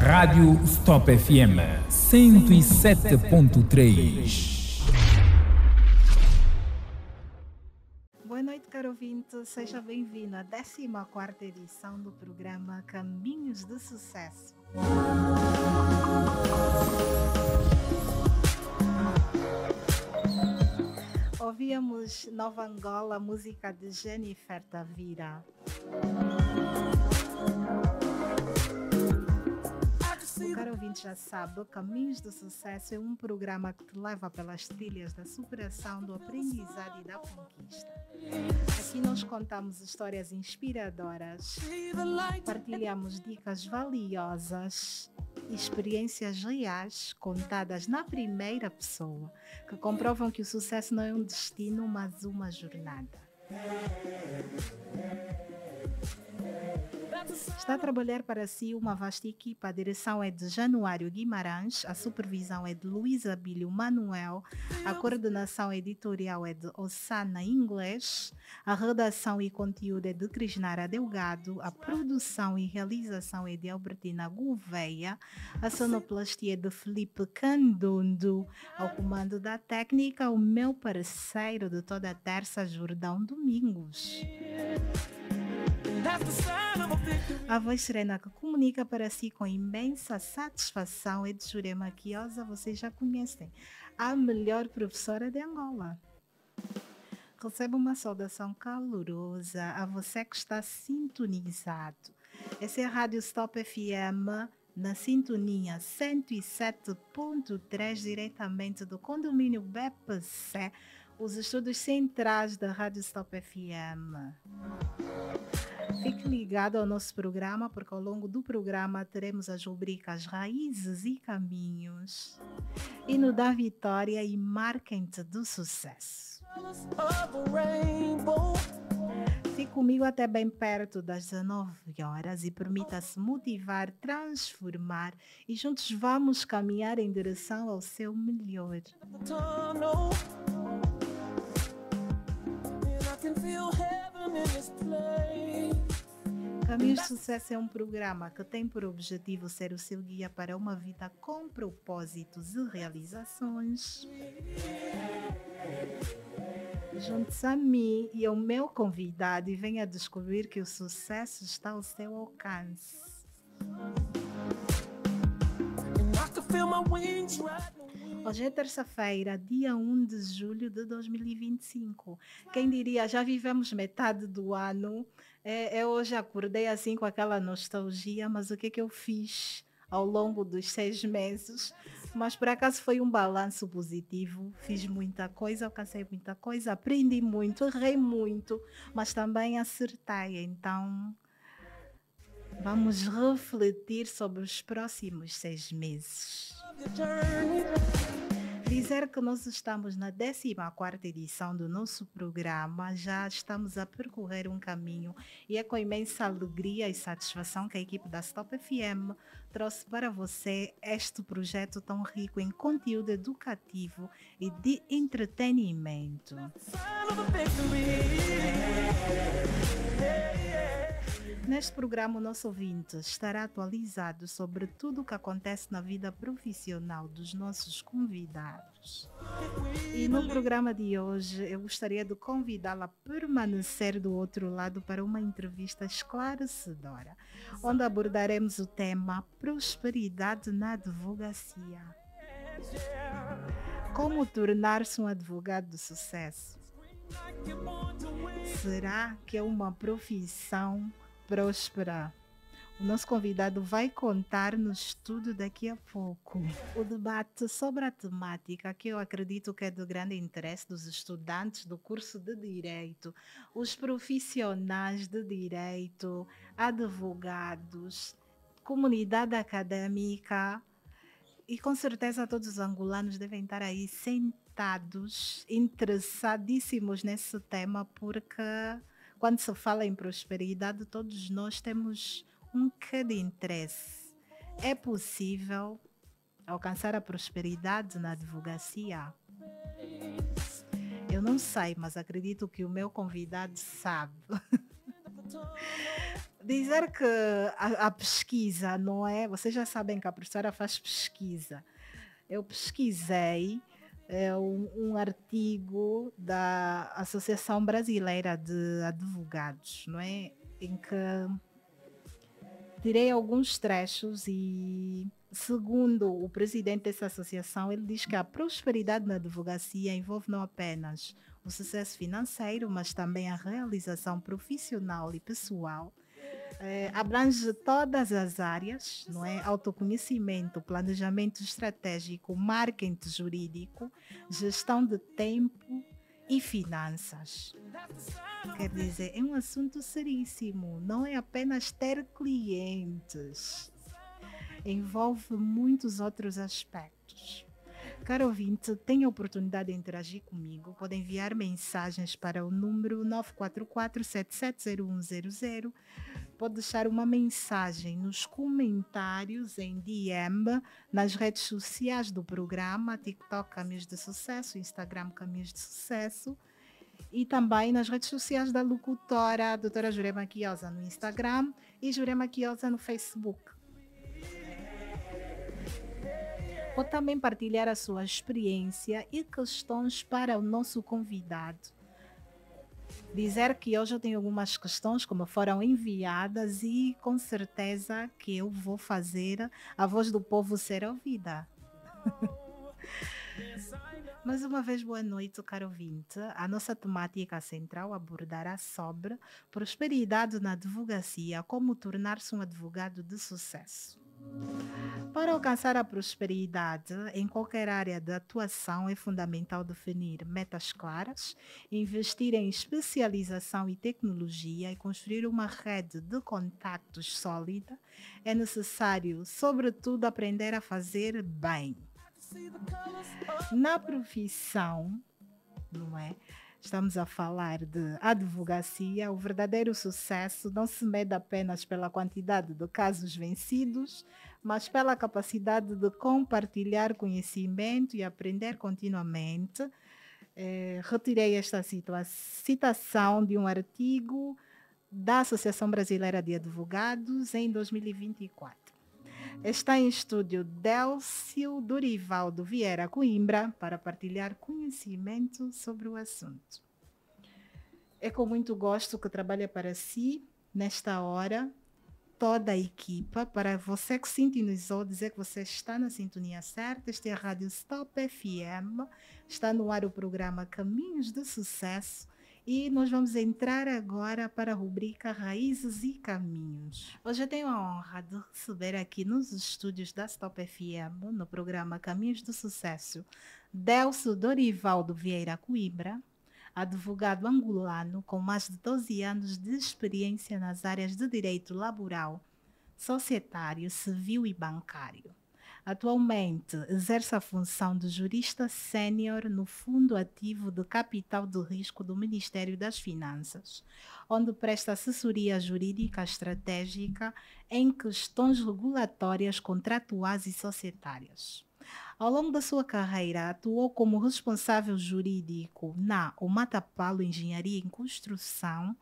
Rádio Stop FM 107.3. Boa noite, caro ouvinte. Seja bem-vindo à 14ª edição do programa Caminhos de Sucesso. Ouvíamos Nova Angola, música de Jennifer Tavira. O caro ouvinte já sabe, Caminhos do Sucesso é um programa que te leva pelas trilhas da superação, do aprendizado e da conquista. Aqui nós contamos histórias inspiradoras, partilhamos dicas valiosas, experiências reais contadas na primeira pessoa, que comprovam que o sucesso não é um destino, mas uma jornada. Está a trabalhar para si uma vasta equipa. A direção é de Januário Guimarães, a supervisão é de Luís Abílio Manuel, a coordenação editorial é de Ossana Inglês, a redação e conteúdo é de Crisnara Delgado, a produção e realização é de Albertina Gouveia, a sonoplastia é de Felipe Candondo, ao comando da técnica o meu parceiro de toda a terça, Jordão Domingos. A voz serena que comunica para si com imensa satisfação é de Jurema Quiosa, vocês já conhecem, a melhor professora de Angola. Recebe uma saudação calorosa a você que está sintonizado. Essa é a Rádio Stop FM, na sintonia 107.3, diretamente do condomínio BPC, os estúdios centrais da Rádio Stop FM. Fique ligado ao nosso programa, porque ao longo do programa teremos as rubricas Raízes e Caminhos, Hino da Vitória e Marquente do Sucesso. Fique comigo até bem perto das 19 horas e permita-se motivar, transformar e juntos vamos caminhar em direção ao seu melhor. Caminhos de Sucesso é um programa que tem por objetivo ser o seu guia para uma vida com propósitos e realizações. Junte-se a mim e ao meu convidado e venha descobrir que o sucesso está ao seu alcance. Hoje é terça-feira, dia 1 de julho de 2025. Quem diria, já vivemos metade do ano. Eu hoje acordei assim com aquela nostalgia, mas o que é que eu fiz ao longo dos 6 meses? Mas por acaso foi um balanço positivo. Fiz muita coisa, alcancei muita coisa, aprendi muito, errei muito, mas também acertei. Então, vamos refletir sobre os próximos 6 meses. Dizer que nós estamos na 14ª edição do nosso programa, já estamos a percorrer um caminho e é com imensa alegria e satisfação que a equipe da Stop FM trouxe para você este projeto tão rico em conteúdo educativo e de entretenimento. Neste programa, o nosso ouvinte estará atualizado sobre tudo o que acontece na vida profissional dos nossos convidados. E no programa de hoje, eu gostaria de convidá-la a permanecer do outro lado para uma entrevista esclarecedora, onde abordaremos o tema prosperidade na advocacia. Como tornar-se um advogado de sucesso? Será que é uma profissão próspera? O nosso convidado vai contar-nos tudo daqui a pouco. O debate sobre a temática, que eu acredito que é de grande interesse dos estudantes do curso de Direito, os profissionais de Direito, advogados, comunidade acadêmica e com certeza todos os angolanos devem estar aí sentados, interessadíssimos nesse tema, porque quando se fala em prosperidade, todos nós temos um quê de interesse. É possível alcançar a prosperidade na advocacia? Eu não sei, mas acredito que o meu convidado sabe. Dizer que a pesquisa, não é? Vocês já sabem que a professora faz pesquisa. Eu pesquisei um artigo da Associação Brasileira de Advogados, não é? Em que tirei alguns trechos e, segundo o presidente dessa associação, ele diz que a prosperidade na advocacia envolve não apenas o sucesso financeiro, mas também a realização profissional e pessoal. Abrange todas as áreas, não é? Autoconhecimento, planejamento estratégico, marketing jurídico, gestão de tempo e finanças. Quer dizer, é um assunto seríssimo, não é apenas ter clientes, envolve muitos outros aspectos. Caro ouvinte, tem a oportunidade de interagir comigo. Pode enviar mensagens para o número 944-770100. Pode deixar uma mensagem nos comentários em DM, nas redes sociais do programa, TikTok Caminhos de Sucesso, Instagram Caminhos de Sucesso, e também nas redes sociais da locutora, a doutora Jurema Quiosa no Instagram e Jurema Quiosa no Facebook. Pode também partilhar a sua experiência e questões para o nosso convidado. Dizer que hoje eu tenho algumas questões como foram enviadas e com certeza que eu vou fazer a voz do povo ser ouvida. Mais uma vez, boa noite, caro ouvinte. A nossa temática central abordará sobre prosperidade na advocacia, como tornar-se um advogado de sucesso. Para alcançar a prosperidade em qualquer área de atuação, é fundamental definir metas claras, investir em especialização e tecnologia e construir uma rede de contactos sólida. É necessário, sobretudo, aprender a fazer bem. Na profissão, não é? Estamos a falar de advocacia. O verdadeiro sucesso não se mede apenas pela quantidade de casos vencidos, mas pela capacidade de compartilhar conhecimento e aprender continuamente. Retirei esta citação de um artigo da Associação Brasileira de Advogados em 2024. Está em estúdio Délcio Dorivaldo Vieira Coimbra para partilhar conhecimento sobre o assunto. É com muito gosto que trabalha para si, nesta hora, toda a equipa. Para você que sintonizou, dizer que você está na sintonia certa. Esta é a Rádio Stop FM. Está no ar o programa Caminhos de Sucesso. E nós vamos entrar agora para a rubrica Raízes e Caminhos. Hoje eu tenho a honra de receber aqui nos estúdios da Stop FM, no programa Caminhos do Sucesso, Délcio Dorivaldo Vieira Coimbra, advogado angolano com mais de 12 anos de experiência nas áreas de direito laboral, societário, civil e bancário. Atualmente, exerce a função de jurista sênior no Fundo Ativo de Capital de Risco do Ministério das Finanças, onde presta assessoria jurídica estratégica em questões regulatórias, contratuais e societárias. Ao longo da sua carreira, atuou como responsável jurídico na Omatapalo Engenharia em Construção,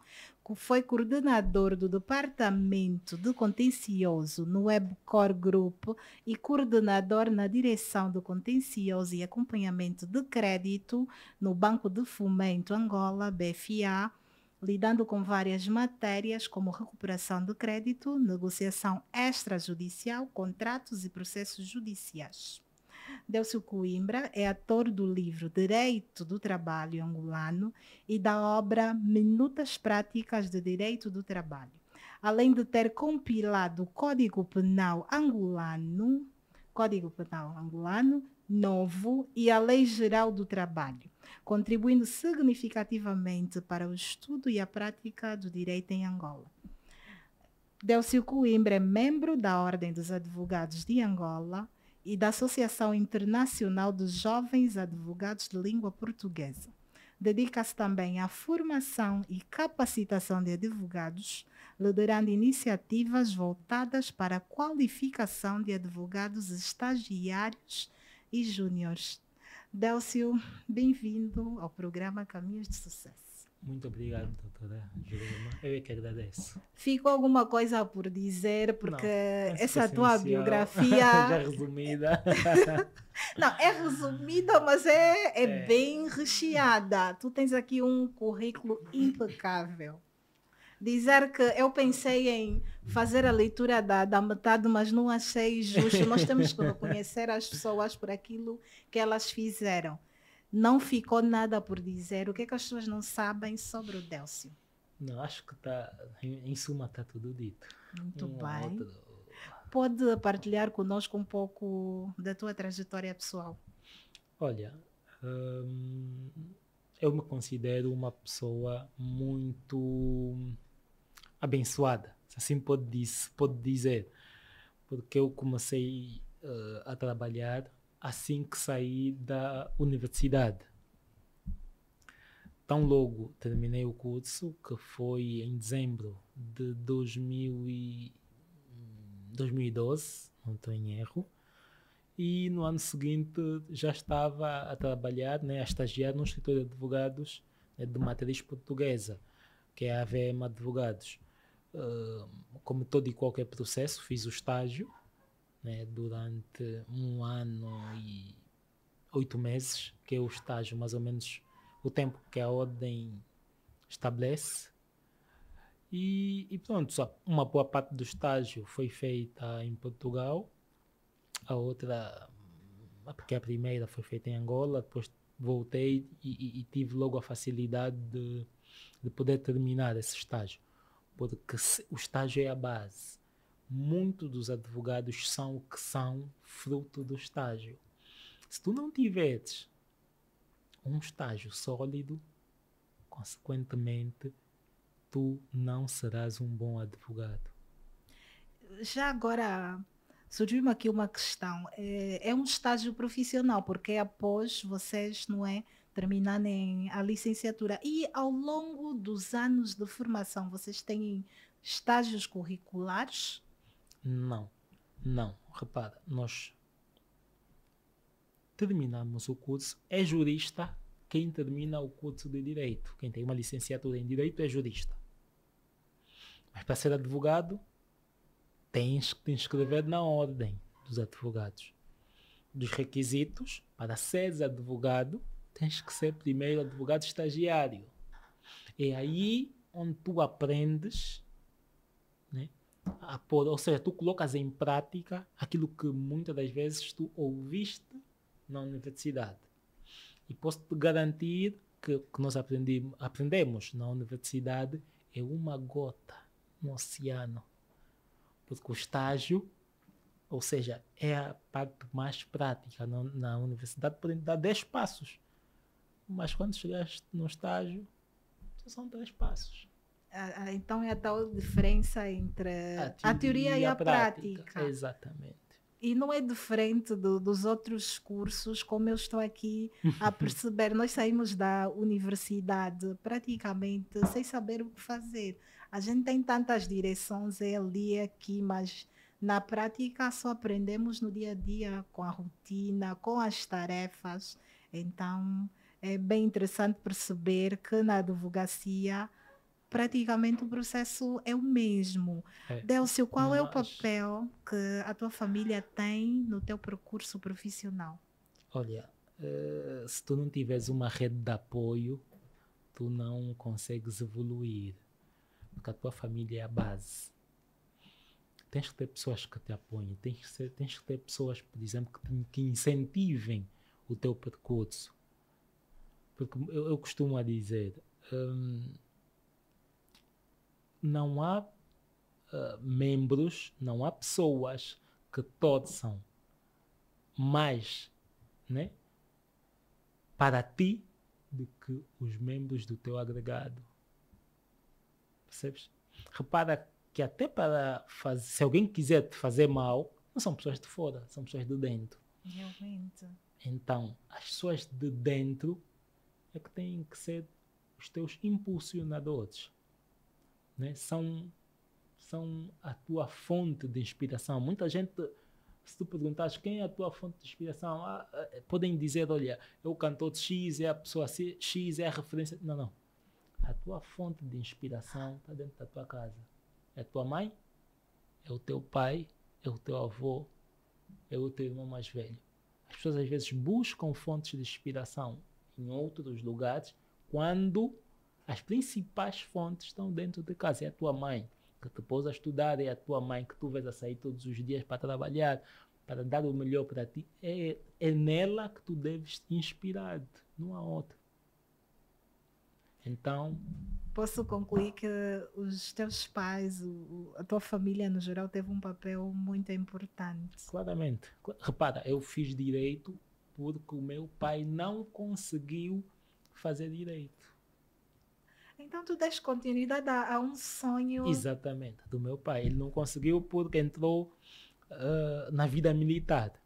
foi coordenador do Departamento de Contencioso no Webcor Group e coordenador na Direção do Contencioso e Acompanhamento de Crédito no Banco de Fomento Angola, BFA, lidando com várias matérias como recuperação de crédito, negociação extrajudicial, contratos e processos judiciais. Délcio Coimbra é autor do livro Direito do Trabalho Angolano e da obra Minutas Práticas de Direito do Trabalho, além de ter compilado o Código Penal Angolano Novo e a Lei Geral do Trabalho, contribuindo significativamente para o estudo e a prática do direito em Angola. Délcio Coimbra é membro da Ordem dos Advogados de Angola e da Associação Internacional de Jovens Advogados de Língua Portuguesa. Dedica-se também à formação e capacitação de advogados, liderando iniciativas voltadas para a qualificação de advogados estagiários e júniores. Délcio, bem-vindo ao programa Caminhos de Sucesso. Muito obrigado, doutora Jurema. Eu é que agradeço. Ficou alguma coisa por dizer, porque Não, é essa super tua essencial. Já biografia. resumida. Não, é resumida, mas é É. bem recheada. Tu tens aqui um currículo impecável. Dizer que eu pensei em fazer a leitura da metade, mas não achei justo. Nós temos que reconhecer as pessoas por aquilo que elas fizeram. Não ficou nada por dizer. O que é que as pessoas não sabem sobre o Délcio? Não, acho que está, em suma, está tudo dito. Muito Um bem. outro. Pode partilhar conosco um pouco da tua trajetória pessoal? Olha, eu me considero uma pessoa muito abençoada, se assim pode dizer, porque eu comecei a trabalhar assim que saí da universidade. Tão logo terminei o curso, que foi em dezembro de 2012, não estou em erro, e no ano seguinte já estava a trabalhar, né, a estagiar no escritório de advogados, né, de matriz portuguesa, que é a AVM Advogados. Como todo e qualquer processo, fiz o estágio, né, durante 1 ano e 8 meses, que é o estágio mais ou menos o tempo que a ordem estabelece. E pronto, só uma boa parte do estágio foi feita em Portugal, a outra, porque a primeira foi feita em Angola, depois voltei e tive logo a facilidade de poder terminar esse estágio, porque o estágio é a base. Muitos dos advogados são o que são fruto do estágio. Se tu não tiveres um estágio sólido, consequentemente, tu não serás um bom advogado. Já agora, surgiu-me aqui uma questão. É um estágio profissional, porque é após vocês, não é, terminarem a licenciatura. E ao longo dos anos de formação, vocês têm estágios curriculares? Não. Repara, nós terminamos o curso, é jurista quem termina o curso de Direito. Quem tem uma licenciatura em Direito é jurista. Mas para ser advogado, tens que te inscrever na ordem dos advogados. Dos requisitos, para seres advogado, tens que ser primeiro advogado estagiário. É aí onde tu aprendes, né, a pôr, ou seja, tu colocas em prática aquilo que muitas das vezes tu ouviste na universidade. E posso-te garantir que o que nós aprendemos na universidade é uma gota no oceano. Porque o estágio, ou seja, é a parte mais prática. Na universidade podem dar 10 passos. Mas quando chegaste no estágio, só são 3 passos. Então é a tal diferença entre a teoria e a prática. Exatamente. E não é diferente dos outros cursos, como eu estou aqui a perceber. Nós saímos da universidade praticamente sem saber o que fazer. A gente tem tantas direções, é ali, é aqui, mas na prática só aprendemos no dia a dia, com a rotina, com as tarefas. Então é bem interessante perceber que na advocacia praticamente o processo é o mesmo. Délcio, qual é o papel que a tua família tem no teu percurso profissional? Olha, se tu não tiveres uma rede de apoio, tu não consegues evoluir. Porque a tua família é a base. Tens que ter pessoas que te apoiem. Tens que ter pessoas, por exemplo, que incentivem o teu percurso. Porque eu costumo dizer... não há membros, não há pessoas que torçam mais, né, para ti do que os membros do teu agregado. Percebes? Repara que até para fazer, se alguém quiser te fazer mal, não são pessoas de fora, são pessoas de dentro. Realmente. Então, as pessoas de dentro é que têm que ser os teus impulsionadores. Né? São a tua fonte de inspiração. Muita gente, se tu perguntares quem é a tua fonte de inspiração, podem dizer, olha, é o cantor de X, é a pessoa X, é a referência. Não. A tua fonte de inspiração está dentro da tua casa. É a tua mãe, é o teu pai, é o teu avô, é o teu irmão mais velho. As pessoas às vezes buscam fontes de inspiração em outros lugares quando as principais fontes estão dentro de casa. É a tua mãe que te pôs a estudar, é a tua mãe que tu vês a sair todos os dias para trabalhar, para dar o melhor para ti. É nela que tu deves te inspirar, não há outra. Então, Posso concluir que os teus pais, a tua família no geral, teve um papel muito importante. claramente, repara, eu fiz direito porque o meu pai não conseguiu fazer direito. Então tu dás continuidade a um sonho. Exatamente, do meu pai. Ele não conseguiu porque entrou na vida militar.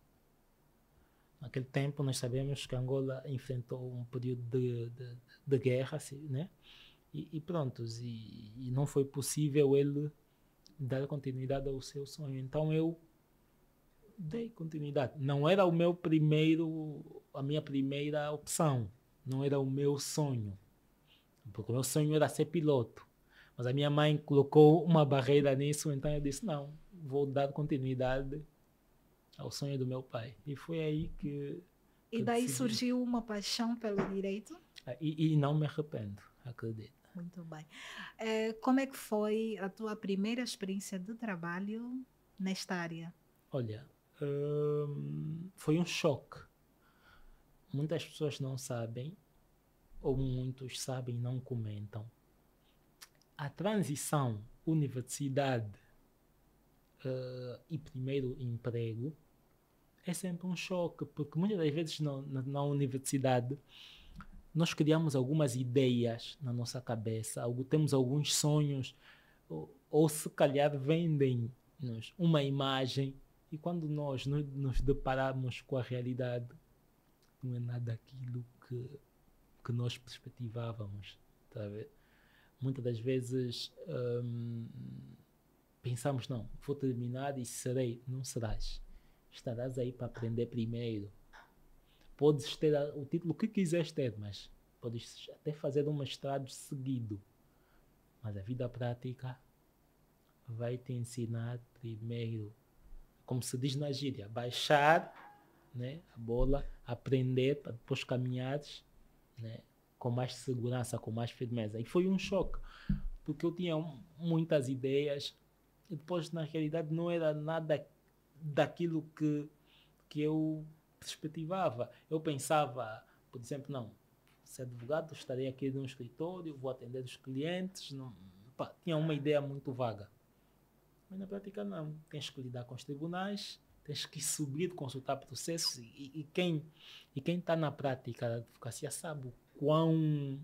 Naquele tempo nós sabemos que Angola enfrentou um período de guerra, assim, né? E pronto, e não foi possível ele dar continuidade ao seu sonho. Então eu dei continuidade. Não era a minha primeira opção. Não era o meu sonho. Porque o meu sonho era ser piloto. Mas a minha mãe colocou uma barreira nisso, então eu disse, não, vou dar continuidade ao sonho do meu pai. E foi aí que E daí surgiu uma paixão pelo direito? E não me arrependo, acredito. Muito bem. Como é que foi a tua primeira experiência de trabalho nesta área? Olha, foi um choque. Muitas pessoas não sabem, ou muitos sabem e não comentam. A transição universidade e primeiro emprego é sempre um choque, porque muitas das vezes na universidade nós criamos algumas ideias na nossa cabeça, temos alguns sonhos, ou se calhar vendem-nos uma imagem, e quando nós nos deparamos com a realidade, não é nada aquilo que nós perspectivávamos, tá a ver? Muitas das vezes pensamos, não, vou terminar e serei. Não serás. Estarás aí para aprender primeiro. Podes ter o título que quiseres ter, mas podes até fazer um mestrado seguido. Mas a vida prática vai te ensinar primeiro, como se diz na gíria, baixar, né, a bola, aprender para depois caminhares, né, com mais segurança, com mais firmeza. E foi um choque, porque eu tinha muitas ideias e depois na realidade não era nada daquilo que eu perspectivava. Eu pensava, por exemplo, não, ser advogado, estarei aqui num escritório, vou atender os clientes, não, tinha uma ideia muito vaga. Mas na prática não, tens que lidar com os tribunais, tens que subir, consultar processos e quem está na prática da advocacia sabe o quão,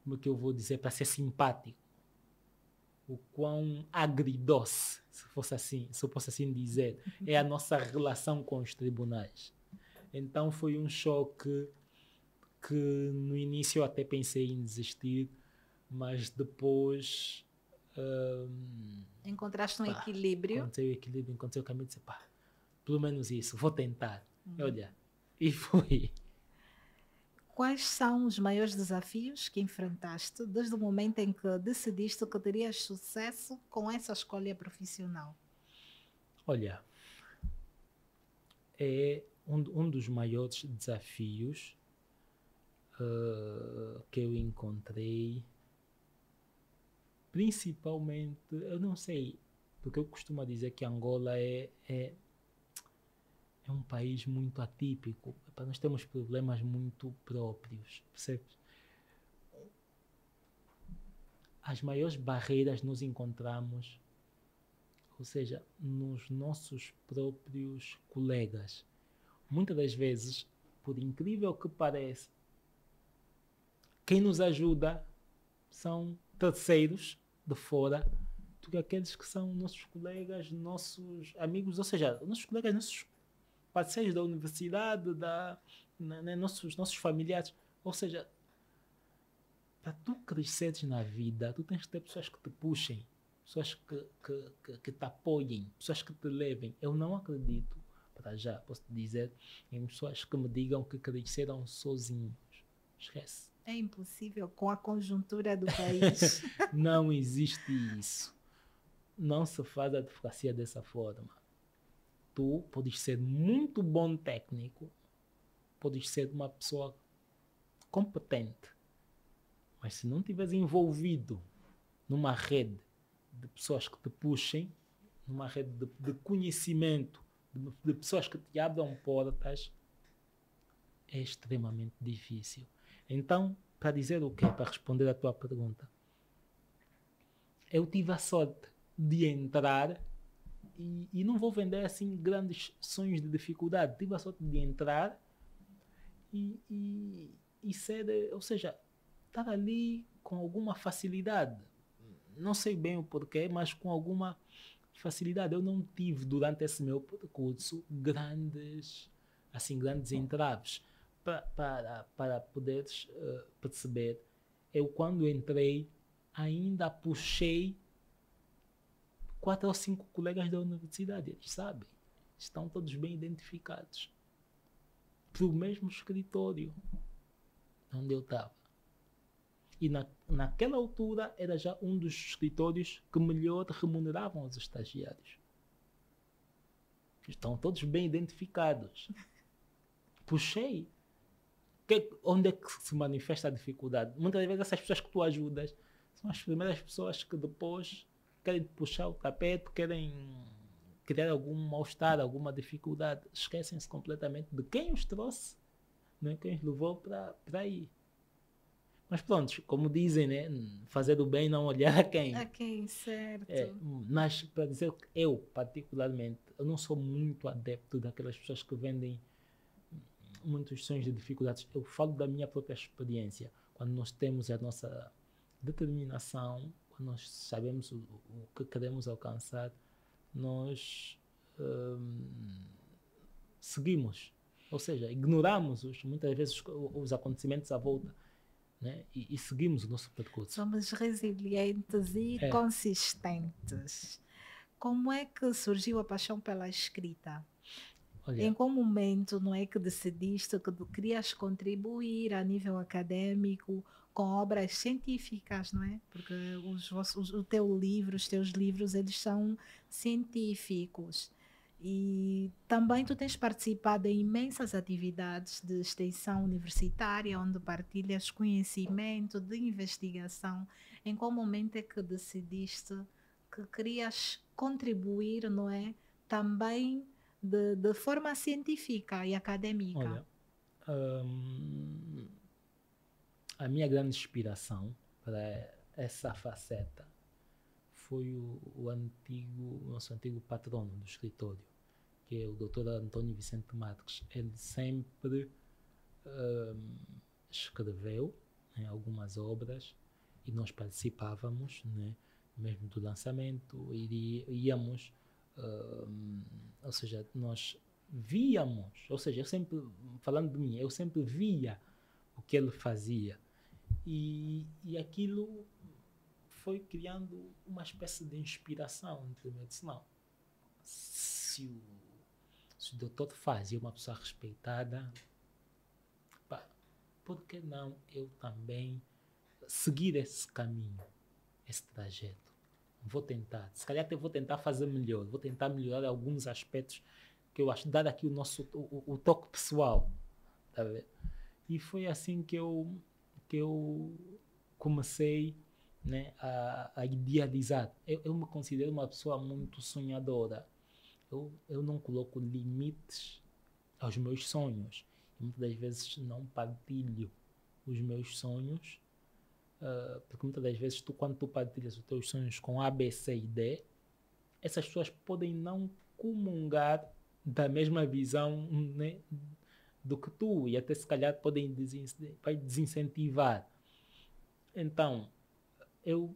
como é que eu vou dizer, para ser simpático, o quão agridoce, se eu posso assim dizer, é a nossa relação com os tribunais. Então foi um choque que no início eu até pensei em desistir, mas depois encontraste um equilíbrio? Encontrei o equilíbrio, encontrei o caminho e disse, pelo menos isso, vou tentar. Olha, e foi. Quais são os maiores desafios que enfrentaste desde o momento em que decidiste que terias sucesso com essa escolha profissional? Olha, é um dos maiores desafios que eu encontrei, principalmente, eu não sei, porque eu costumo dizer que Angola é um país muito atípico. Nós temos problemas muito próprios, percebes? As maiores barreiras nos encontramos, ou seja, nos nossos próprios colegas. Muitas das vezes, por incrível que pareça, quem nos ajuda são terceiros de fora do que aqueles que são nossos colegas, nossos amigos, ou seja, nossos colegas, nossos parceiros da universidade, nossos familiares. Ou seja, para tu cresceres na vida, tu tens que ter pessoas que te puxem, pessoas que te apoiem, pessoas que te levem. Eu não acredito, para já posso te dizer, em pessoas que me digam que cresceram sozinhos. Esquece. É impossível com a conjuntura do país. Não existe isso. Não se faz a advocacia dessa forma. Tu podes ser muito bom técnico, podes ser uma pessoa competente, mas se não estiveres envolvido numa rede de pessoas que te puxem, numa rede de conhecimento, de pessoas que te abram portas, é extremamente difícil. Então, para dizer o quê? Para responder à tua pergunta, eu tive a sorte de entrar e não vou vender assim grandes sonhos de dificuldade. Tive a sorte de entrar e ser, ou seja, estar ali com alguma facilidade. Não sei bem o porquê, mas com alguma facilidade. Eu não tive durante esse meu percurso grandes entraves. Para poderes perceber, eu quando entrei ainda puxei 4 ou 5 colegas da universidade, eles sabem, estão todos bem identificados pelo mesmo escritório onde eu estava. E naquela altura era já um dos escritórios que melhor remuneravam os estagiários. Estão todos bem identificados. Puxei. Onde é que se manifesta a dificuldade? Muitas vezes essas pessoas que tu ajudas são as primeiras pessoas que depois querem puxar o tapete, querem criar algum mal-estar, alguma dificuldade. Esquecem-se completamente de quem os trouxe, não é? Quem os levou para aí. Mas pronto, como dizem, né? Fazer o bem, não olhar a quem. A quem, certo. Mas para dizer que eu, particularmente, eu não sou muito adepto daquelas pessoas que vendem muitos sonhos de dificuldades. Eu falo da minha própria experiência. Quando nós temos a nossa determinação, quando nós sabemos o que queremos alcançar, nós seguimos. Ou seja, ignoramos muitas vezes os acontecimentos à volta, né? E seguimos o nosso percurso. Somos resilientes e consistentes. Como é que surgiu a paixão pela escrita? Olha, em qual momento não é que decidiste que tu querias contribuir a nível acadêmico com obras científicas, não é? Porque os teus livros, eles são científicos. E também tu tens participado em imensas atividades de extensão universitária, onde partilhas conhecimento de investigação. Em qual momento é que decidiste que querias contribuir, não é? Também de forma científica e acadêmica? Olha, a minha grande inspiração para essa faceta foi o nosso antigo patrono do escritório, que é o Dr. Antônio Vicente Marques. Ele sempre escreveu, né, algumas obras e nós participávamos, né, mesmo do lançamento, íamos, ou seja, nós víamos, ou seja, eu sempre, falando de mim, eu sempre via o que ele fazia e aquilo foi criando uma espécie de inspiração. Eu disse, não, se o doutor faz e é uma pessoa respeitada, pá, por que não eu também seguir esse caminho, esse trajeto? Vou tentar, se calhar até vou tentar fazer melhor, vou tentar melhorar alguns aspectos que eu acho, dar aqui o toque pessoal, tá vendo? E foi assim que eu comecei, né, a idealizar. Eu me considero uma pessoa muito sonhadora. Eu não coloco limites aos meus sonhos. E muitas das vezes não partilho os meus sonhos, porque muitas das vezes quando tu partilhas os teus sonhos com A, B, C e D, essas pessoas podem não comungar da mesma visão, né, do que tu, e até se calhar vai desincentivar. Então, eu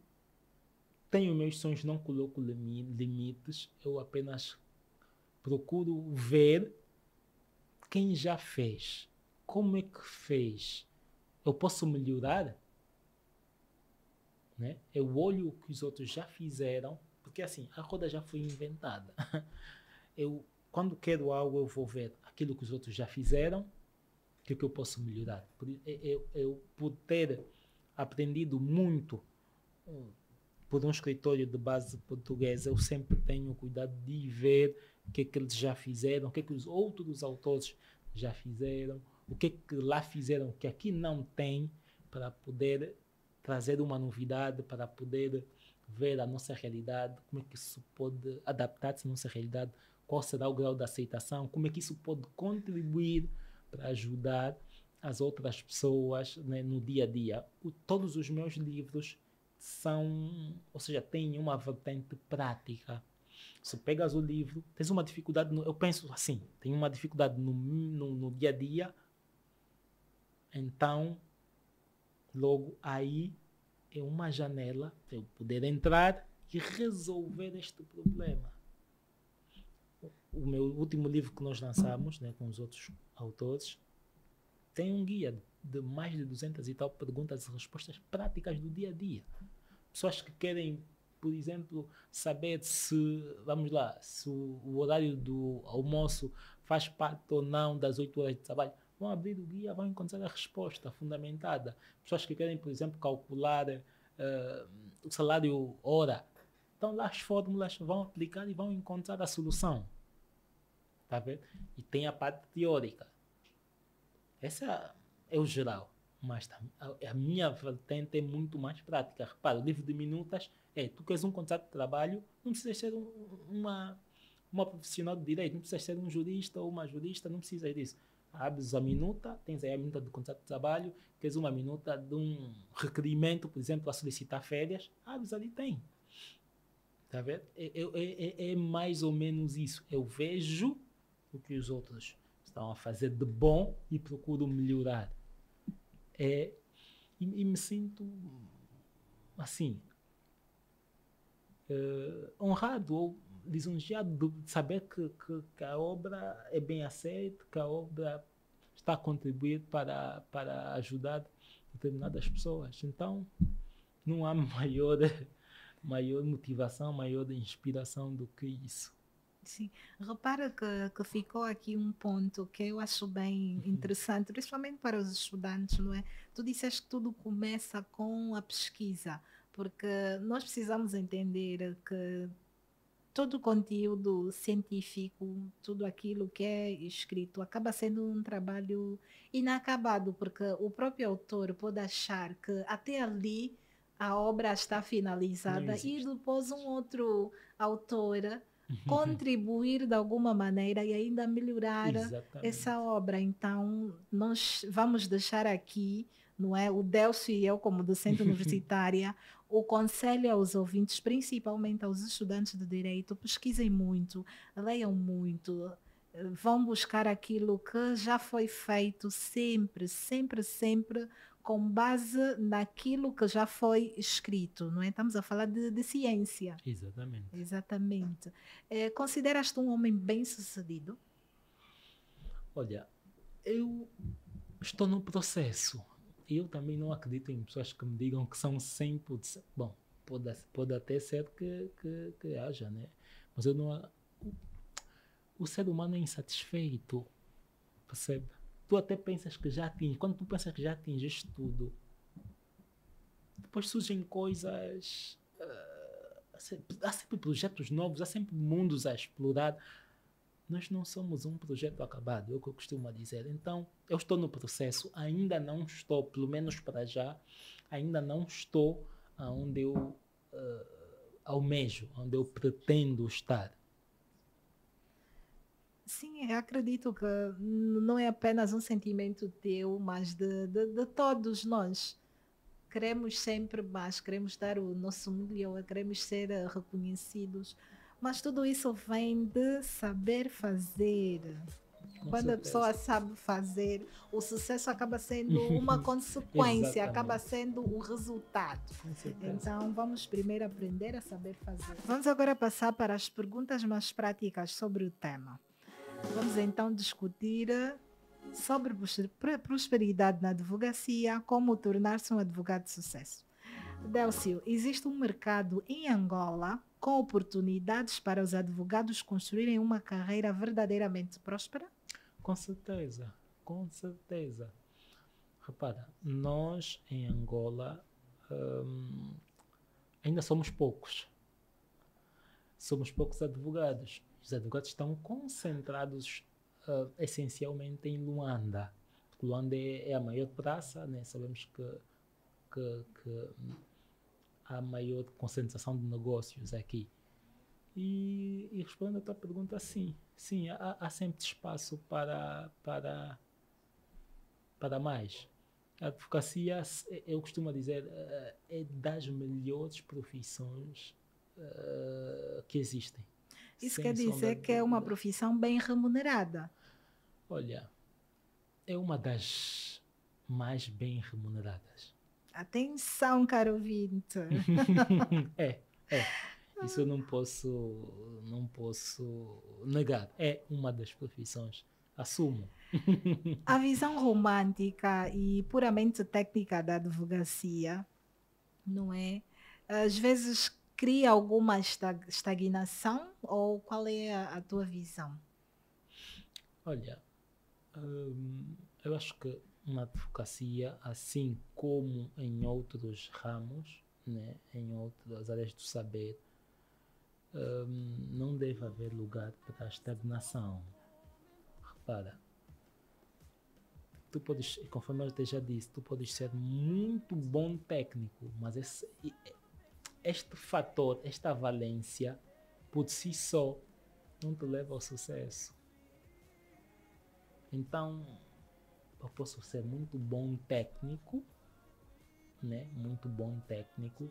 tenho meus sonhos, não coloco limites, eu apenas procuro ver quem já fez, como é que fez, eu posso melhorar, né? Eu olho o que os outros já fizeram, porque assim, a roda já foi inventada. Quando quero algo, eu vou ver aquilo que os outros já fizeram O que é que eu posso melhorar? Eu por ter aprendido muito por um escritório de base portuguesa, eu sempre tenho cuidado de ver o que é que eles já fizeram, o que é que os outros autores já fizeram, o que é que lá fizeram que aqui não tem, para poder trazer uma novidade, para poder ver a nossa realidade, como é que isso pode adaptar-se à nossa realidade, qual será o grau de aceitação, como é que isso pode contribuir para ajudar as outras pessoas, né, no dia a dia. Todos os meus livros são, ou seja, têm uma vertente prática. Se pegas o livro, tens uma dificuldade, eu penso assim, tem uma dificuldade no dia a dia, então, logo aí é uma janela para eu poder entrar e resolver este problema. O meu último livro que nós lançamos, né, com os outros autores, tem um guia de mais de 200 e tal perguntas e respostas práticas do dia a dia. Pessoas que querem, por exemplo, saber se, vamos lá, se o horário do almoço faz parte ou não das 8 horas de trabalho, vão abrir o guia, vão encontrar a resposta fundamentada. Pessoas que querem, por exemplo, calcular o salário hora, então lá as fórmulas vão aplicar e vão encontrar a solução. Tá vendo? E tem a parte teórica. Essa é o geral. Mas a minha vertente é muito mais prática. Repara, o livro de minutas tu queres um contrato de trabalho, não precisas ser uma profissional de direito, não precisas ser um jurista ou uma jurista, não precisas disso. Abres a minuta, tens aí a minuta do contrato de trabalho, queres uma minuta de um requerimento, por exemplo, a solicitar férias, abres ali, tem. Tá vendo? É mais ou menos isso. Eu vejo o que os outros estão a fazer de bom e procuro melhorar. E me sinto assim honrado ou lisonjeado de saber que a obra é bem aceita, que a obra está a contribuir para ajudar determinadas pessoas. Então não há maior motivação, maior inspiração do que isso. Sim, repara que ficou aqui um ponto que eu acho bem interessante, principalmente para os estudantes, não é? Tu disseste que tudo começa com a pesquisa, porque nós precisamos entender que todo o conteúdo científico, tudo aquilo que é escrito, acaba sendo um trabalho inacabado, porque o próprio autor pode achar que até ali a obra está finalizada e depois um outro autor contribuir de alguma maneira e ainda melhorar essa obra. Então, nós vamos deixar aqui, não é? O Delcio e eu, como docente universitária, o conselho aos ouvintes, principalmente aos estudantes de direito, pesquisem muito, leiam muito, vão buscar aquilo que já foi feito sempre, sempre, sempre, com base naquilo que já foi escrito, não é? Estamos a falar de ciência. Exatamente. Exatamente. Consideras-te um homem bem-sucedido? Olha, eu estou no processo. Eu também não acredito em pessoas que me digam que são 100%. Bom, pode até ser que haja, né? Mas eu não... O ser humano é insatisfeito, percebe? Tu até pensas que já atinges. Quando tu pensas que já atingiste tudo, depois surgem coisas... há sempre projetos novos, há sempre mundos a explorar. Nós não somos um projeto acabado, é o que eu costumo dizer. Então, eu estou no processo, ainda não estou, pelo menos para já, ainda não estou onde eu almejo, onde eu pretendo estar. Sim, eu acredito que não é apenas um sentimento teu, mas de todos nós. Queremos sempre mais, queremos dar o nosso melhor, queremos ser reconhecidos, mas tudo isso vem de saber fazer. Quando a pessoa sabe fazer, o sucesso acaba sendo uma consequência, acaba sendo o resultado. Então, vamos primeiro aprender a saber fazer. Vamos agora passar para as perguntas mais práticas sobre o tema. Vamos então discutir sobre prosperidade na advocacia, como tornar-se um advogado de sucesso. Delcio, existe um mercado em Angola com oportunidades para os advogados construírem uma carreira verdadeiramente próspera? Com certeza. Com certeza. Repara, nós em Angola ainda somos poucos. Somos poucos advogados. Os advogados estão concentrados essencialmente em Luanda. Luanda é a maior praça, né? Sabemos que há maior concentração de negócios aqui. E respondendo a tua pergunta, sim, há sempre espaço para mais. A advocacia, eu costumo dizer, é das melhores profissões que existem. Isso Sem quer sombra dizer de que é uma dúvida. profissão bem remunerada. Olha, é uma das mais bem remuneradas. Atenção, caro ouvinte. É. Isso eu não posso negar. É uma das profissões. Assumo. A visão romântica e puramente técnica da advocacia, não é? Às vezes cria alguma estagnação, ou qual é a tua visão? Olha, eu acho que na advocacia, assim como em outros ramos, né, em outras áreas do saber, não deve haver lugar para a estagnação. Repara, tu podes, conforme eu te já disse, tu podes ser muito bom técnico, mas este fator, esta valência, por si só, não te leva ao sucesso. Então, eu posso ser muito bom técnico, né? Muito bom técnico,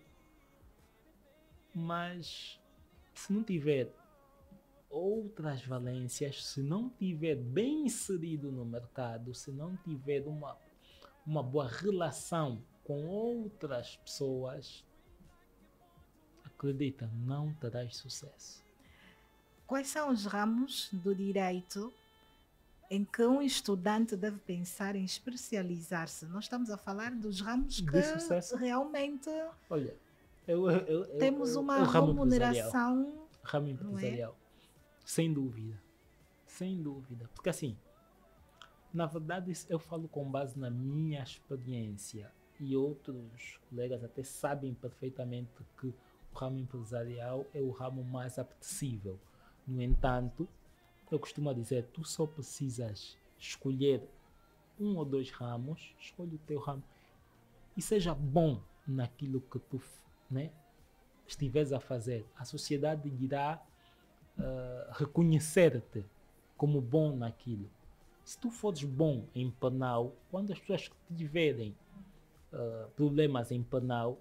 mas se não tiver outras valências, se não tiver bem inserido no mercado, se não tiver uma boa relação com outras pessoas, acredita, não terás sucesso. Quais são os ramos do direito em que um estudante deve pensar em especializar-se? Nós estamos a falar dos ramos De que sucesso? realmente Olha, temos uma o ramo remuneração. ramo Não é? empresarial, sem dúvida, porque assim, na verdade eu falo com base na minha experiência e outros colegas até sabem perfeitamente que o ramo empresarial é o ramo mais apetecível. No entanto, eu costumo dizer, tu só precisas escolher um ou dois ramos, escolhe o teu ramo e seja bom naquilo que tu, né, estiveres a fazer. A sociedade irá reconhecer-te como bom naquilo. Se tu fores bom em penal, quando as pessoas tiverem problemas em penal,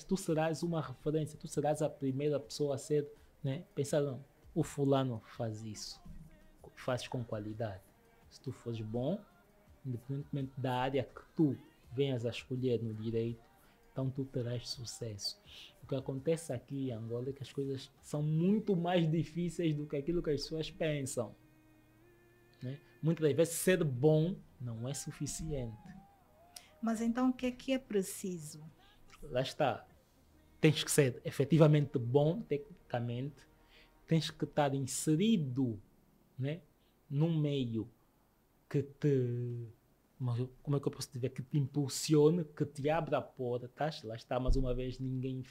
tu serás uma referência, tu serás a primeira pessoa a ser, né, pensar, não, o fulano faz isso, faz com qualidade. Se tu fores bom, independentemente da área que tu venhas a escolher no direito, então tu terás sucesso. O que acontece aqui em Angola é que as coisas são muito mais difíceis do que aquilo que as pessoas pensam, né? Muitas das vezes ser bom não é suficiente. Mas então o que é preciso? Lá está. Tens que ser efetivamente bom tecnicamente, tens que estar inserido, né, num meio que te, como é que eu posso dizer, que te impulsione, que te abra portas. Lá está, mais uma vez, ninguém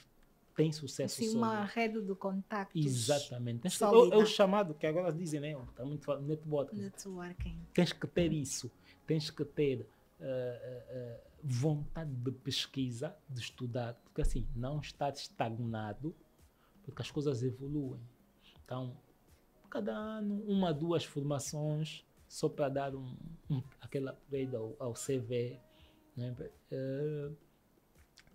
tem sucesso Assim, só. uma rede de contactos. Exatamente. Sólida. É o chamado que agora dizem, né? Está muito falando networking. Networking. Tens que ter isso, tens que ter vontade de pesquisa, de estudar, porque assim, não estar estagnado, porque as coisas evoluem. Então, cada ano, uma, duas formações, só para dar aquele upgrade ao CV, né?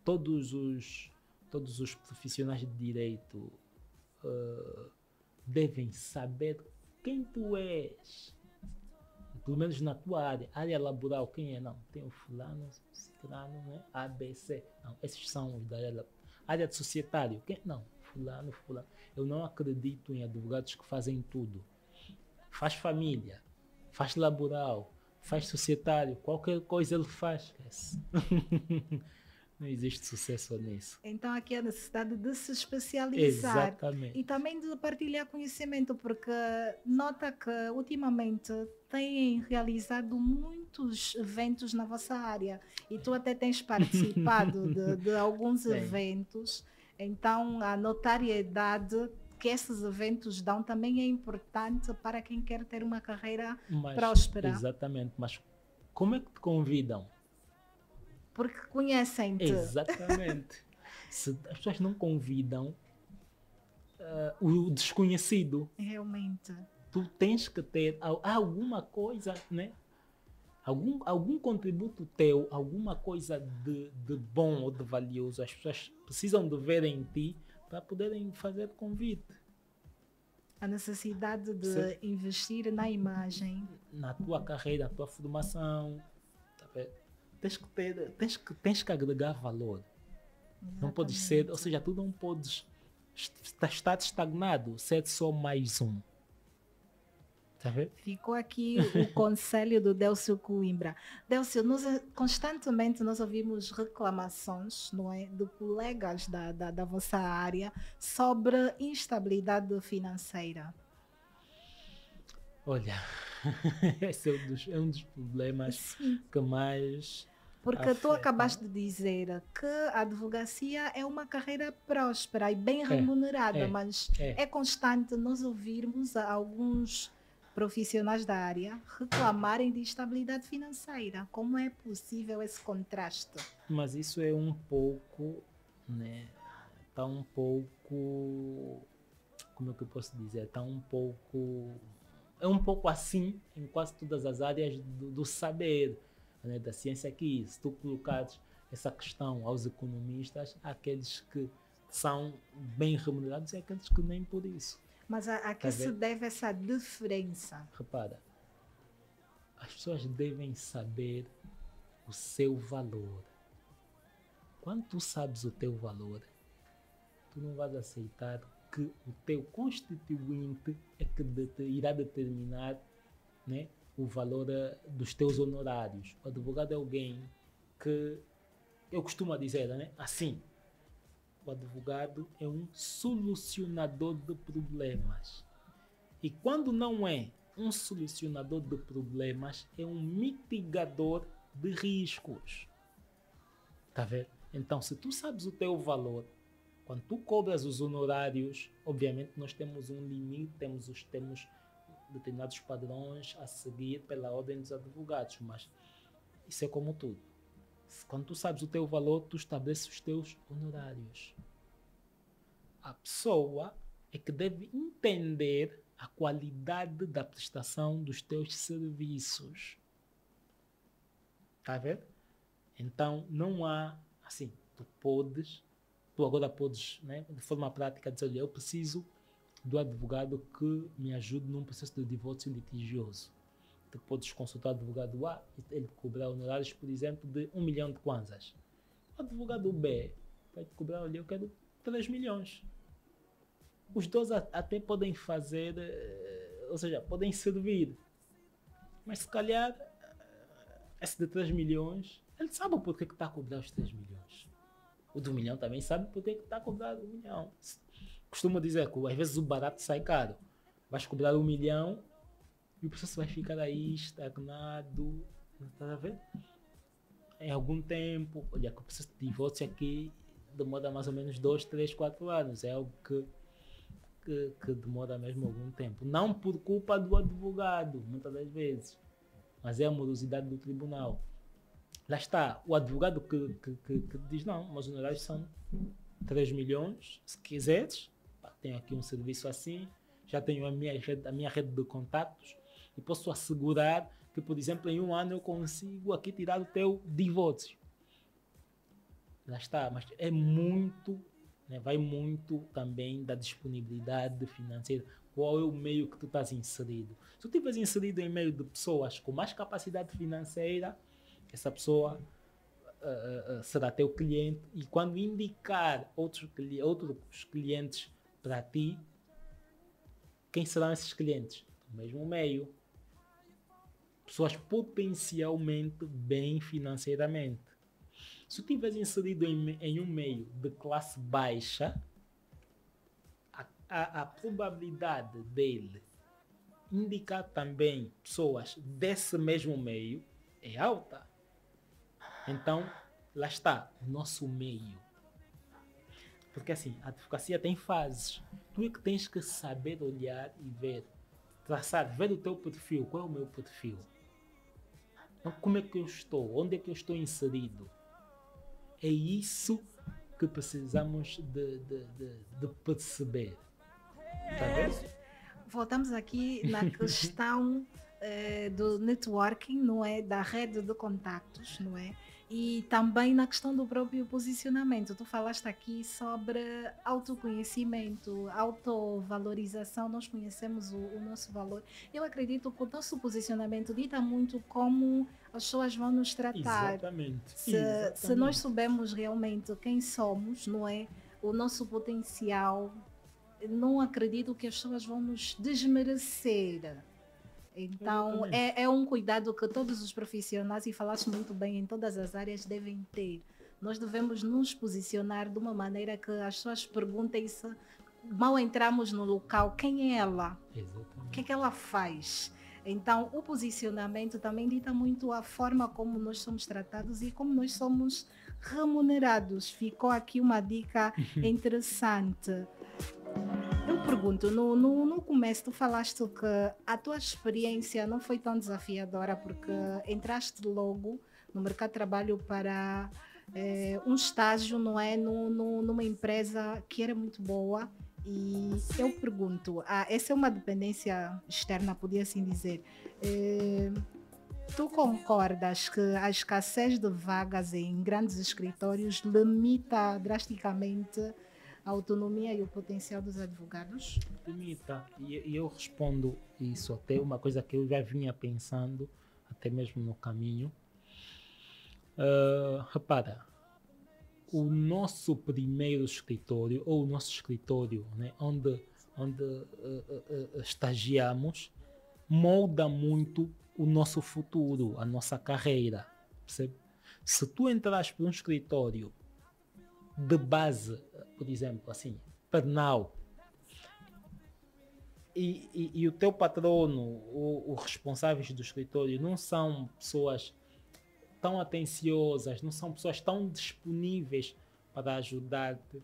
Todos os profissionais de direito devem saber quem tu és, pelo menos na tua área laboral. Quem é? Não, tem o fulano, ciclano, né? ABC, não, esses são os da área de societário. Quem? Não, fulano. Eu não acredito em advogados que fazem tudo. Faz família, faz laboral, faz societário, qualquer coisa ele faz. Não existe sucesso nisso. Então aqui a necessidade de se especializar Exatamente. e também de partilhar conhecimento, porque nota que ultimamente têm realizado muitos eventos na vossa área e tu até tens participado de alguns Sim. eventos, então a notariedade que esses eventos dão também é importante para quem quer ter uma carreira Mas, próspera, exatamente. Mas como é que te convidam? porque conhecem-te. Exatamente. Se as pessoas não convidam o desconhecido, Realmente. tu tens que ter alguma coisa, né? Algum contributo teu, alguma coisa de bom ou de valioso. As pessoas precisam de ver em ti para poderem fazer convite. A necessidade de Sim. investir na imagem. Na tua carreira, na tua formação. Tá vendo? Tens que agregar valor. Não pode ser, ou seja, tu não podes estar estagnado, ser só mais um. Tá vendo? Ficou aqui o conselho do Délcio Coimbra. Délcio, constantemente nós ouvimos reclamações, não é, de colegas da vossa área sobre instabilidade financeira. Olha, esse é um dos problemas Sim, que mais porque tu afeta. acabaste de dizer que a advocacia é uma carreira próspera e bem remunerada, mas é constante nós ouvirmos alguns profissionais da área reclamarem de instabilidade financeira. Como é possível esse contraste? Mas isso é um pouco, né? Está um pouco, como é que eu posso dizer? Está um pouco, é um pouco assim em quase todas as áreas do saber, né? Da ciência aqui. Se tu colocares essa questão aos economistas, aqueles que são bem remunerados e aqueles que nem por isso. Mas a que se deve essa diferença? Repara, as pessoas devem saber o seu valor. Quando tu sabes o teu valor, tu não vais aceitar que o teu constituinte é que irá determinar, né, o valor dos teus honorários. O advogado é alguém que, eu costumo dizer, né, assim, o advogado é um solucionador de problemas. E quando não é um solucionador de problemas, é um mitigador de riscos. Tá vendo? Então, se tu sabes o teu valor, quando tu cobras os honorários, obviamente nós temos um limite, temos determinados padrões a seguir pela ordem dos advogados, mas isso é como tudo. Quando tu sabes o teu valor, tu estabeleces os teus honorários. A pessoa é que deve entender a qualidade da prestação dos teus serviços. Está a ver? Então, não há, assim, tu agora podes, né, de forma prática, dizer, olha, eu preciso do advogado que me ajude num processo de divórcio litigioso. Tu podes consultar o advogado A e ele cobrar honorários, por exemplo, de 1 milhão de kwanzas. O advogado B vai te cobrar, olha, eu quero 3 milhões. Os dois até podem fazer, ou seja, podem servir. Mas se calhar, esse de 3 milhões, ele sabe o porquê que está a cobrar os 3 milhões. O do 1 milhão também sabe porquê que está a cobrar 1 milhão. Costumo dizer que às vezes o barato sai caro. Vais cobrar 1 milhão e o processo vai ficar aí estagnado. Está a ver? Em algum tempo, olha, que o processo de divórcio aqui demora mais ou menos 2, 3, 4 anos. É algo que demora mesmo algum tempo. Não por culpa do advogado, muitas das vezes, mas é a morosidade do tribunal. Lá está, o advogado que diz, não, meus honorários são 3 milhões, se quiseres, tenho aqui um serviço assim, já tenho a minha rede de contatos e posso assegurar que, por exemplo, em 1 ano eu consigo aqui tirar o teu divórcio. Lá está, mas é muito, né, vai muito também da disponibilidade financeira. Qual é o meio que tu estás inserido? Se tu estiveres inserido em meio de pessoas com mais capacidade financeira, essa pessoa será teu cliente, e quando indicar outros clientes para ti, quem serão esses clientes? Do mesmo meio. Pessoas potencialmente bem financeiramente. Se tu estiveres inserido em um meio de classe baixa, a probabilidade dele indicar também pessoas desse mesmo meio é alta. Então, lá está, o nosso meio. Porque assim, a advocacia tem fases. Tu é que tens que saber olhar e ver, traçar, ver o teu perfil. Qual é o meu perfil? Então, como é que eu estou? Onde é que eu estou inserido? É isso que precisamos de perceber. Tá vendo? Voltamos aqui na questão do networking, não é? Da rede de contactos, não é? E também na questão do próprio posicionamento. Tu falaste aqui sobre autoconhecimento, autovalorização, nós conhecemos o nosso valor. Eu acredito que o nosso posicionamento dita muito como as pessoas vão nos tratar. Exatamente. Se nós soubermos realmente quem somos, não é? O nosso potencial, não acredito que as pessoas vão nos desmerecer. Então, é um cuidado que todos os profissionais, e falaste muito bem, em todas as áreas devem ter. Nós devemos nos posicionar de uma maneira que as pessoas perguntem-se, mal entramos no local, quem é ela? Exatamente. O que é que ela faz? Então, o posicionamento também dita muito a forma como nós somos tratados e como nós somos remunerados. Ficou aqui uma dica interessante. Eu pergunto, no começo tu falaste que a tua experiência não foi tão desafiadora porque entraste logo no mercado de trabalho para um estágio, não é? Numa empresa que era muito boa. E eu pergunto, essa é uma dependência externa, podia assim dizer. Tu concordas que a escassez de vagas em grandes escritórios limita drasticamente a autonomia e o potencial dos advogados? Limita. E eu respondo isso, até uma coisa que eu já vinha pensando, até mesmo no caminho. Repara, o nosso primeiro escritório, ou o nosso escritório, né, onde estagiamos, molda muito o nosso futuro, a nossa carreira. Percebe? Se tu entras por um escritório de base, por exemplo, assim, penal, e o teu patrono, os responsáveis do escritório, não são pessoas tão atenciosas, não são pessoas tão disponíveis para ajudar-te,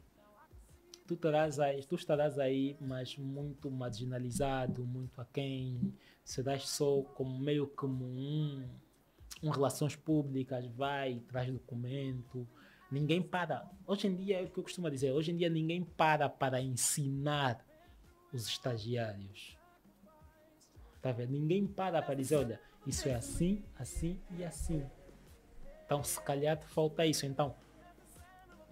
tu estarás aí, mas muito marginalizado, muito aquém, serás só como meio como um relações públicas, vai, traz documento, ninguém para. Hoje em dia, é o que eu costumo dizer, hoje em dia ninguém para ensinar os estagiários. Tá vendo? Ninguém para dizer, olha, isso é assim, assim e assim. Então, se calhar falta isso. Então,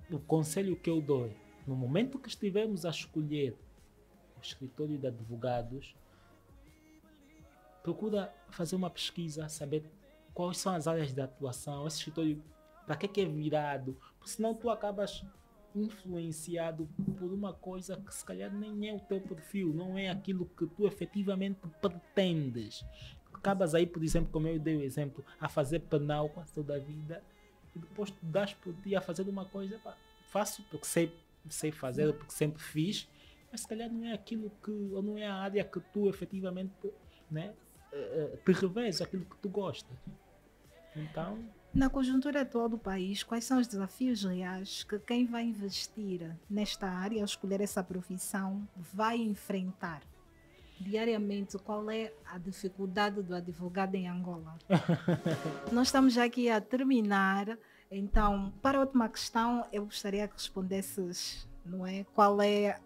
o conselho que eu dou, no momento que estivermos a escolher o escritório de advogados, procura fazer uma pesquisa, saber quais são as áreas de atuação, esse escritório, para que é virado, porque senão tu acabas influenciado por uma coisa que se calhar nem é o teu perfil, não é aquilo que tu efetivamente pretendes. Acabas aí, por exemplo, como eu dei o exemplo, a fazer penal quase toda a vida e depois tu das por ti a fazer uma coisa, pá, faço porque sei fazer, ou porque sempre fiz, mas se calhar não é aquilo que, ou não é a área que tu efetivamente, né, te revês, aquilo que tu gostas. Então, na conjuntura atual do país, quais são os desafios reais que quem vai investir nesta área, ao escolher essa profissão, vai enfrentar? Diariamente, qual é a dificuldade do advogado em Angola? Nós estamos já aqui a terminar, então, para a última questão, eu gostaria que respondesses, não é? Qual é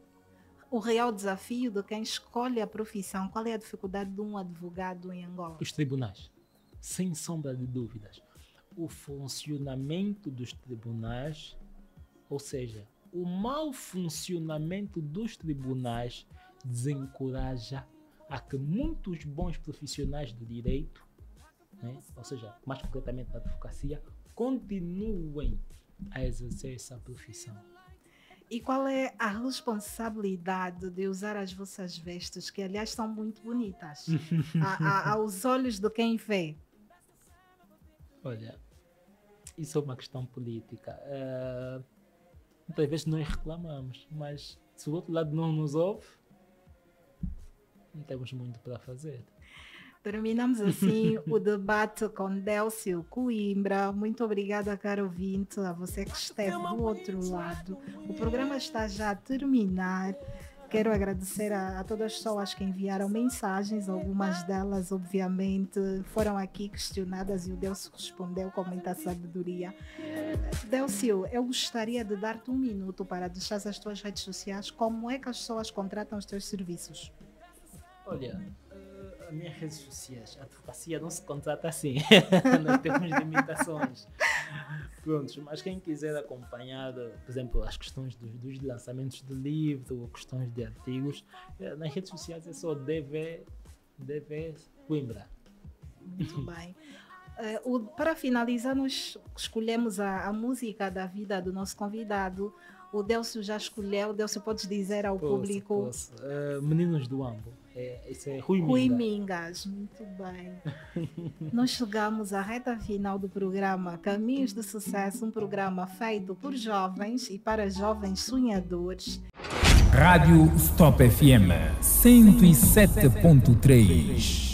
o real desafio de quem escolhe a profissão? Qual é a dificuldade de um advogado em Angola? os tribunais, sem sombra de dúvidas. O funcionamento dos tribunais, ou seja, o mau funcionamento dos tribunais desencoraja a que muitos bons profissionais do direito, né, ou seja, mais concretamente da advocacia, continuem a exercer essa profissão. E qual é a responsabilidade de usar as vossas vestes, que aliás são muito bonitas, aos olhos de quem vê? Olha, isso é uma questão política. Muitas vezes nós reclamamos, mas se o outro lado não nos ouve, não temos muito para fazer. Terminamos assim o debate com Délcio Coimbra. Muito obrigada, caro ouvinte, a você que esteve do outro lado. O programa está já a terminar. Quero agradecer a todas as pessoas que enviaram mensagens. Algumas delas, obviamente, foram aqui questionadas e o Délcio respondeu com muita sabedoria. Délcio, eu gostaria de dar-te 1 minuto para deixar as tuas redes sociais. Como é que as pessoas contratam os teus serviços? Olha, as minhas redes sociais, a advocacia não se contrata assim, nós temos limitações. Prontos, mas quem quiser acompanhar, por exemplo, as questões dos lançamentos de livro, questões de artigos, nas redes sociais é só DV Coimbra. Muito bem. Para finalizar, nós escolhemos a música da vida do nosso convidado. O Délcio já escolheu. Délcio, podes dizer ao público? Posso. Meninos do Ambo. Esse é Rui Rui Minga. Mingas, muito bem. Nós chegamos à reta final do programa Caminhos de Sucesso, um programa feito por jovens e para jovens sonhadores. Rádio Stop FM 107.3.